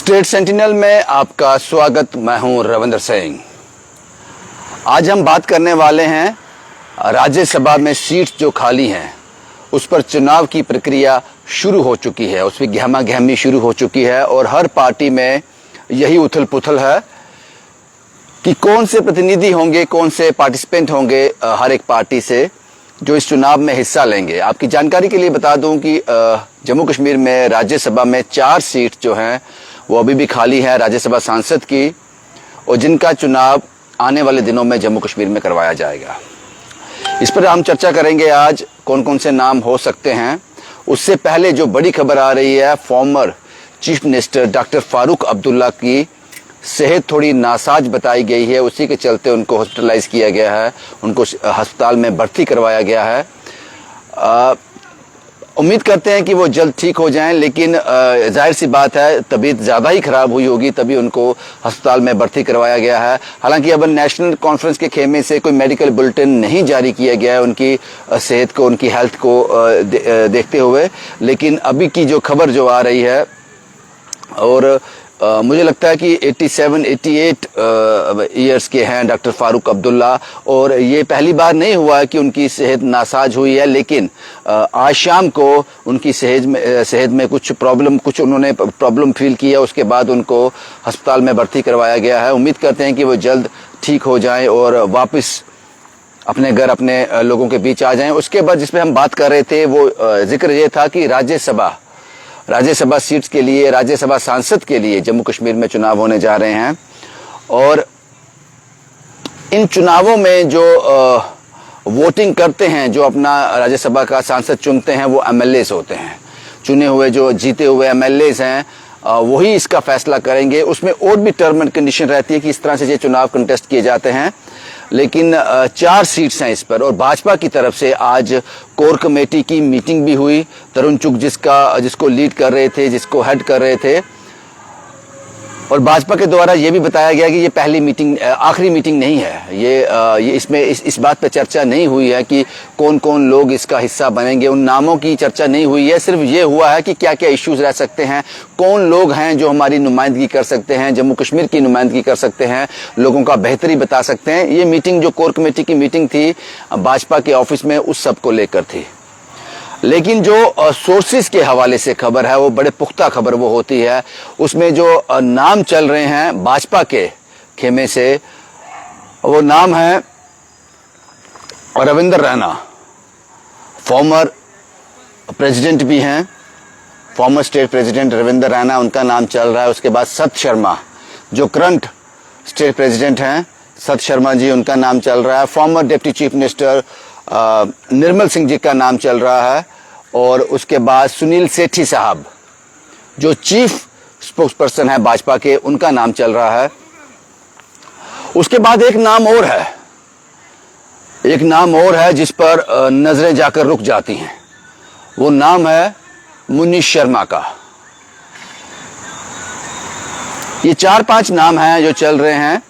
State sentinel में आपका स्वागत। मैं हूं रविंद्र सिंह। आज हम बात करने वाले हैं राज्यसभा में सीट जो खाली हैं उस पर चुनाव की प्रक्रिया शुरू हो चुकी है, उसकी गहमा गहमी शुरू हो चुकी है और हर पार्टी में यही उथल पुथल है कि कौन से प्रतिनिधि होंगे, कौन से पार्टिसिपेंट होंगे हर एक पार्टी से जो इस चुनाव में हिस्सा लेंगे। आपकी जानकारी के लिए बता दूं कि जम्मू कश्मीर में राज्यसभा में 4 सीट जो हैं वो अभी भी खाली है राज्यसभा सांसद की, और जिनका चुनाव आने वाले दिनों में जम्मू कश्मीर में करवाया जाएगा। इस पर हम चर्चा करेंगे आज कौन कौन से नाम हो सकते हैं। उससे पहले जो बड़ी खबर आ रही है, former chief minister doctor Farooq Abdullah की सेहत थोड़ी नासाज बताई गई है, उसी के चलते उनको हॉस्पिटलाइज किया गया है, उनको अस्पताल में भर्ती करवाया गया है। उम्मीद करते हैं कि वो जल्द ठीक हो जाएं, लेकिन जाहिर सी बात है तबीयत ज़्यादा ही ख़राब हुई होगी तभी उनको अस्पताल में भर्ती करवाया गया है। हालांकि अब नेशनल कॉन्फ्रेंस के खेमे से कोई मेडिकल बुलेटिन नहीं जारी किया गया है उनकी सेहत को, उनकी हेल्थ को देखते हुए, लेकिन अभी की जो खबर जो आ रही है, और मुझे लगता है कि 87-88 ईयर्स के हैं डॉक्टर फारूक अब्दुल्ला, और ये पहली बार नहीं हुआ है कि उनकी सेहत नासाज हुई है, लेकिन आज शाम को उनकी सेहत में कुछ उन्होंने प्रॉब्लम फील की है। उसके बाद उनको अस्पताल में भर्ती करवाया गया है। उम्मीद करते हैं कि वो जल्द ठीक हो जाएं और वापस अपने घर, अपने लोगों के बीच आ जाएं। उसके बाद जिस पे हम बात कर रहे थे वो जिक्र ये था कि राज्यसभा सीट्स के लिए, राज्यसभा सांसद के लिए जम्मू कश्मीर में चुनाव होने जा रहे हैं, और इन चुनावों में जो वोटिंग करते हैं, जो अपना राज्यसभा का सांसद चुनते हैं, वो एमएलएस होते हैं। चुने हुए जो जीते हुए एमएलएस हैं वही इसका फैसला करेंगे। उसमें और भी टर्म एंड कंडीशन रहती है कि इस तरह से ये चुनाव कंटेस्ट किए जाते हैं, लेकिन 4 सीट्स हैं इस पर। और भाजपा की तरफ से आज कोर कमेटी की मीटिंग भी हुई। तरुण चुग जिसको लीड कर रहे थे, जिसको हेड कर रहे थे, और भाजपा के द्वारा ये भी बताया गया कि ये पहली मीटिंग, आखिरी मीटिंग नहीं है। ये इसमें इस बात पे चर्चा नहीं हुई है कि कौन कौन लोग इसका हिस्सा बनेंगे, उन नामों की चर्चा नहीं हुई है। सिर्फ ये हुआ है कि क्या क्या इश्यूज रह सकते हैं, कौन लोग हैं जो हमारी नुमाइंदगी कर सकते हैं, जम्मू कश्मीर की नुमाइंदगी कर सकते हैं, लोगों का बेहतरी बता सकते हैं। ये मीटिंग जो कोर कमेटी की मीटिंग थी भाजपा के ऑफिस में, उस सब को लेकर थी। लेकिन जो सोर्सेज के हवाले से खबर है, वो बड़े पुख्ता खबर वो होती है। उसमें जो नाम चल रहे हैं भाजपा के खेमे से, वो नाम है रविंद्र रैना, फॉर्मर प्रेसिडेंट भी हैं, farmer state president Ravindra Raina, उनका नाम चल रहा है। उसके बाद सत शर्मा जो करंट स्टेट प्रेसिडेंट हैं, सत शर्मा जी, उनका नाम चल रहा है। Farmer deputy chief minister Nirmal Singh ji का नाम चल रहा है। और उसके बाद सुनील सेठी साहब जो चीफ स्पोक्स पर्सन है भाजपा के, उनका नाम चल रहा है। उसके बाद एक नाम और है जिस पर नजरें जाकर रुक जाती हैं, वो नाम है मुनीष शर्मा का। ये 4-5 नाम हैं जो चल रहे हैं,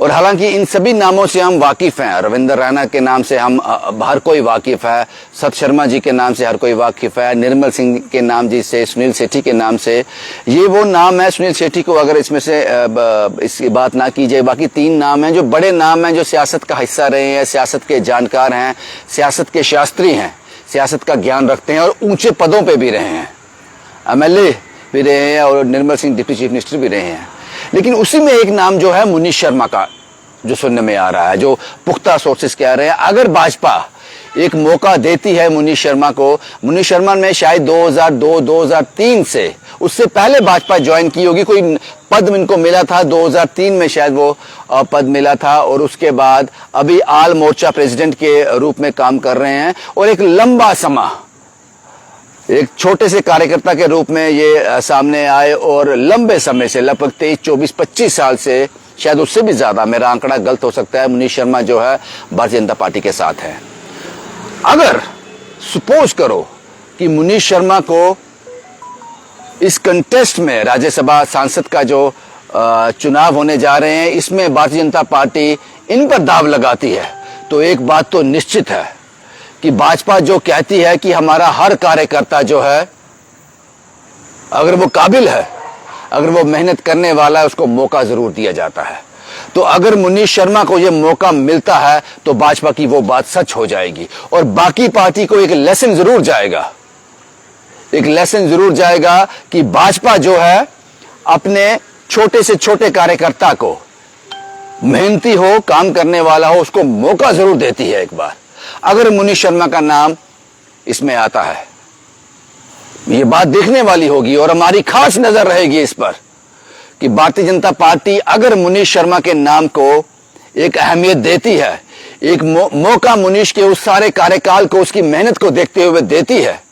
और हालांकि इन सभी नामों से हम वाकिफ हैं। रविंद्र रैना के नाम से हर कोई वाकिफ है, सत शर्मा जी के नाम से हर कोई वाकिफ है, निर्मल सिंह के नाम जी से, सुनील सेठी के नाम से। ये वो नाम है, सुनील सेठी को अगर इसमें से इसकी बात ना की जाए, बाकी 3 नाम हैं जो बड़े नाम हैं, जो सियासत का हिस्सा रहे हैं, सियासत के जानकार हैं, सियासत के शास्त्री हैं, सियासत का ज्ञान रखते हैं और ऊंचे पदों पर भी रहे हैं, एमएलए भी रहे हैं और Nirmal Singh deputy chief minister भी रहे हैं। लेकिन उसी में एक नाम जो है मुनीष शर्मा का जो सुनने में आ रहा है, जो पुख्ता सोर्सेस कह रहे हैं अगर भाजपा एक मौका देती है मुनीष शर्मा को, मुनीष शर्मा ने शायद 2002-2003 से, उससे पहले भाजपा ज्वाइन की होगी, कोई पद इनको मिला था 2003 में शायद वो पद मिला था, और उसके बाद अभी आल मोर्चा प्रेसिडेंट के रूप में काम कर रहे हैं, और एक लंबा समय एक छोटे से कार्यकर्ता के रूप में ये सामने आए, और लंबे समय से लगभग 23, 24, 25 साल से, शायद उससे भी ज्यादा, मेरा आंकड़ा गलत हो सकता है, मुनीष शर्मा जो है भारतीय जनता पार्टी के साथ है। अगर सपोज करो कि मुनीष शर्मा को इस कंटेस्ट में, राज्यसभा सांसद का जो चुनाव होने जा रहे हैं, इसमें भारतीय जनता पार्टी इन पर दाव लगाती है, तो एक बात तो निश्चित है कि भाजपा जो कहती है कि हमारा हर कार्यकर्ता जो है, अगर वो काबिल है, अगर वो मेहनत करने वाला है उसको मौका जरूर दिया जाता है। तो अगर मुनीश शर्मा को ये मौका मिलता है तो भाजपा की वो बात सच हो जाएगी और बाकी पार्टी को एक लेसन जरूर जाएगा, एक लेसन जरूर जाएगा कि भाजपा जो है अपने छोटे से छोटे कार्यकर्ता को, मेहनती हो, काम करने वाला हो, उसको मौका जरूर देती है। एक बार अगर मुनीश शर्मा का नाम इसमें आता है, ये बात देखने वाली होगी और हमारी खास नजर रहेगी इस पर कि भारतीय जनता पार्टी अगर मुनीश शर्मा के नाम को एक अहमियत देती है, एक मौका मुनीश के उस सारे कार्यकाल को, उसकी मेहनत को देखते हुए देती है,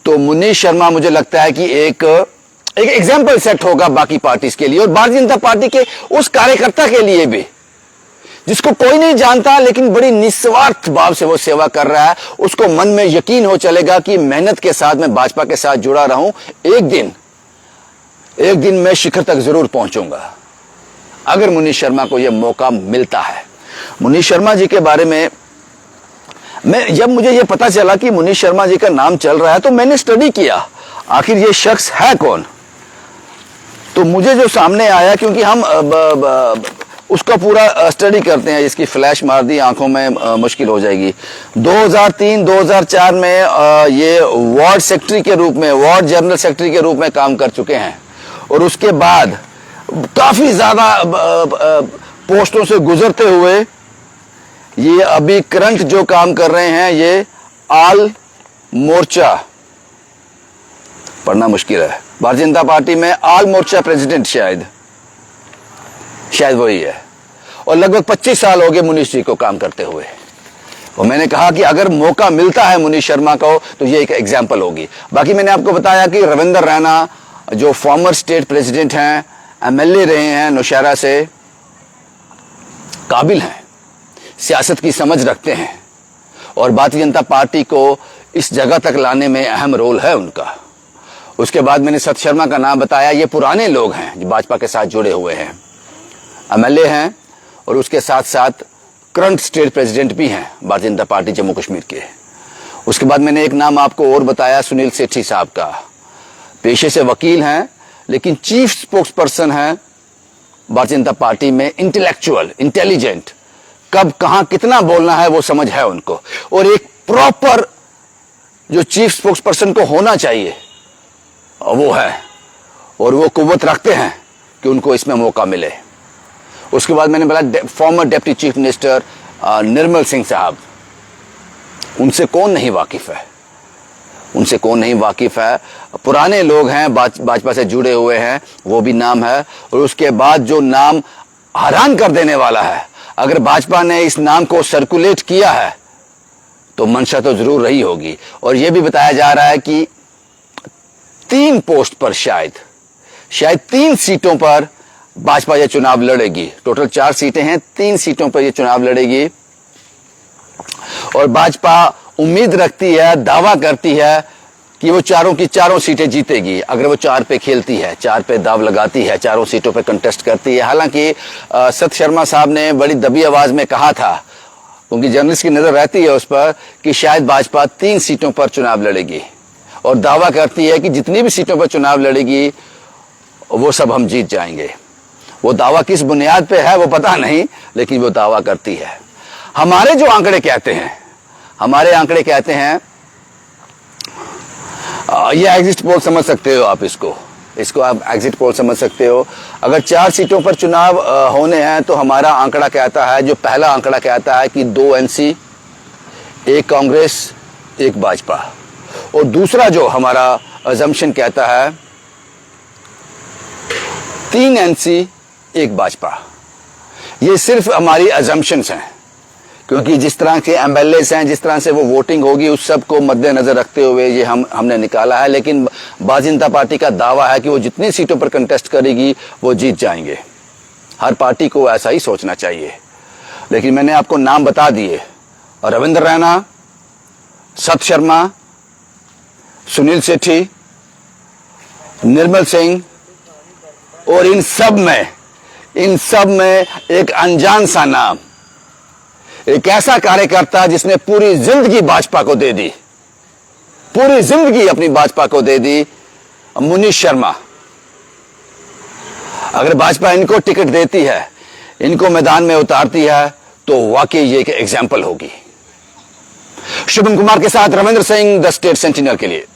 तो मुनीश शर्मा मुझे लगता है कि एक एग्जाम्पल सेट होगा बाकी पार्टीज के लिए और भारतीय जनता पार्टी के उस कार्यकर्ता के लिए भी जिसको कोई नहीं जानता लेकिन बड़ी निस्वार्थ भाव से वो सेवा कर रहा है। उसको मन में यकीन हो चलेगा कि मेहनत के साथ मैं भाजपा के साथ जुड़ा रहूं, एक दिन मैं शिखर तक जरूर पहुंचूंगा अगर मुनीश शर्मा को यह मौका मिलता है। मुनीश शर्मा जी के बारे में जब मुझे यह पता चला कि मुनीश शर्मा जी का नाम चल रहा है तो मैंने स्टडी किया आखिर ये शख्स है कौन। तो मुझे जो सामने आया, क्योंकि हम उसका पूरा स्टडी करते हैं, इसकी फ्लैश मार दी आंखों में मुश्किल हो जाएगी। 2003-2004 में ये वार्ड सेक्रेटरी के रूप में, वार्ड जनरल सेक्रेटरी के रूप में काम कर चुके हैं और उसके बाद काफी ज्यादा पोस्टों से गुजरते हुए ये अभी करंट जो काम कर रहे हैं ये आल मोर्चा, पढ़ना मुश्किल है, भारतीय जनता पार्टी में आल मोर्चा प्रेसिडेंट शायद वही है और लगभग 25 साल हो गए मुनीश जी को काम करते हुए। और मैंने कहा कि अगर मौका मिलता है मुनीश शर्मा को तो ये एक एग्जाम्पल होगी। बाकी मैंने आपको बताया कि रविंदर रैना जो फॉर्मर स्टेट प्रेसिडेंट हैं, एमएलए रहे हैं नौशहरा से, काबिल हैं, सियासत की समझ रखते हैं और भारतीय जनता पार्टी को इस जगह तक लाने में अहम रोल है उनका। उसके बाद मैंने सत शर्मा का नाम बताया, ये पुराने लोग हैं जो भाजपा के साथ जुड़े हुए हैं, एमएलए हैं और उसके साथ साथ करंट स्टेट प्रेसिडेंट भी हैं भारतीय जनता पार्टी जम्मू कश्मीर के। उसके बाद मैंने एक नाम आपको और बताया, सुनील सेठी साहब का, पेशे से वकील हैं लेकिन चीफ स्पोक्स पर्सन हैं भारतीय जनता पार्टी में, इंटेलेक्चुअल, इंटेलिजेंट, कब कहां कितना बोलना है वो समझ है उनको और एक प्रॉपर जो चीफ स्पोक्स पर्सन को होना चाहिए वो है और वो कुव्वत रखते हैं कि उनको इसमें मौका मिले। उसके बाद मैंने बोला farmer deputy chief minister Nirmal Singh साहब, उनसे कौन नहीं वाकिफ है, उनसे कौन नहीं वाकिफ है, पुराने लोग हैं, भाजपा से जुड़े हुए हैं, वो भी नाम है। और उसके बाद जो नाम हैरान कर देने वाला है, अगर भाजपा ने इस नाम को सर्कुलेट किया है तो मंशा तो जरूर रही होगी और यह भी बताया जा रहा है कि 3 पोस्ट पर शायद 3 सीटों पर भाजपा यह चुनाव लड़ेगी। टोटल 4 सीटें हैं, 3 सीटों पर यह चुनाव लड़ेगी और भाजपा उम्मीद रखती है, दावा करती है कि वो चारों की चारों सीटें जीतेगी अगर वो 4 पे खेलती है, 4 पे दाव लगाती है, चारों सीटों पे कंटेस्ट करती है। हालांकि सत शर्मा साहब ने बड़ी दबी आवाज में कहा था, क्योंकि जर्नलिस्ट की नजर रहती है उस पर, कि शायद भाजपा 3 सीटों पर चुनाव लड़ेगी और दावा करती है कि जितनी भी सीटों पर चुनाव लड़ेगी वो सब हम जीत जाएंगे। वो दावा किस बुनियाद पे है वो पता नहीं, लेकिन वो दावा करती है। हमारे जो आंकड़े कहते हैं, हमारे आंकड़े कहते हैं, ये एग्जिट पोल समझ सकते हो आप, इसको आप एग्जिट पोल समझ सकते हो। अगर 4 सीटों पर चुनाव होने हैं तो हमारा आंकड़ा कहता है, जो पहला आंकड़ा कहता है कि 2 एनसी, 1 कांग्रेस, 1 भाजपा, और दूसरा जो हमारा अजम्पशन कहता है 3 एनसी, 1 भाजपा। ये सिर्फ हमारी अजम्पशंस हैं, क्योंकि जिस तरह के एमएलएस हैं, जिस तरह से वो वोटिंग होगी, उस सब को मद्देनजर रखते हुए ये हमने निकाला है। लेकिन भारतीय जनता पार्टी का दावा है कि वो जितनी सीटों पर कंटेस्ट करेगी वो जीत जाएंगे। हर पार्टी को ऐसा ही सोचना चाहिए। लेकिन मैंने आपको नाम बता दिए, रविंद्र रैना, सत शर्मा, सुनील सेठी, निर्मल सिंह, और इन सब में एक अनजान सा नाम, एक ऐसा कार्यकर्ता जिसने पूरी जिंदगी भाजपा को दे दी, पूरी जिंदगी अपनी भाजपा को दे दी, मुनीश शर्मा। अगर भाजपा इनको टिकट देती है, इनको मैदान में उतारती है, तो वाकई ये एक एग्जाम्पल होगी। शुभम कुमार के साथ Ravindra Singh, the state sentinel के लिए।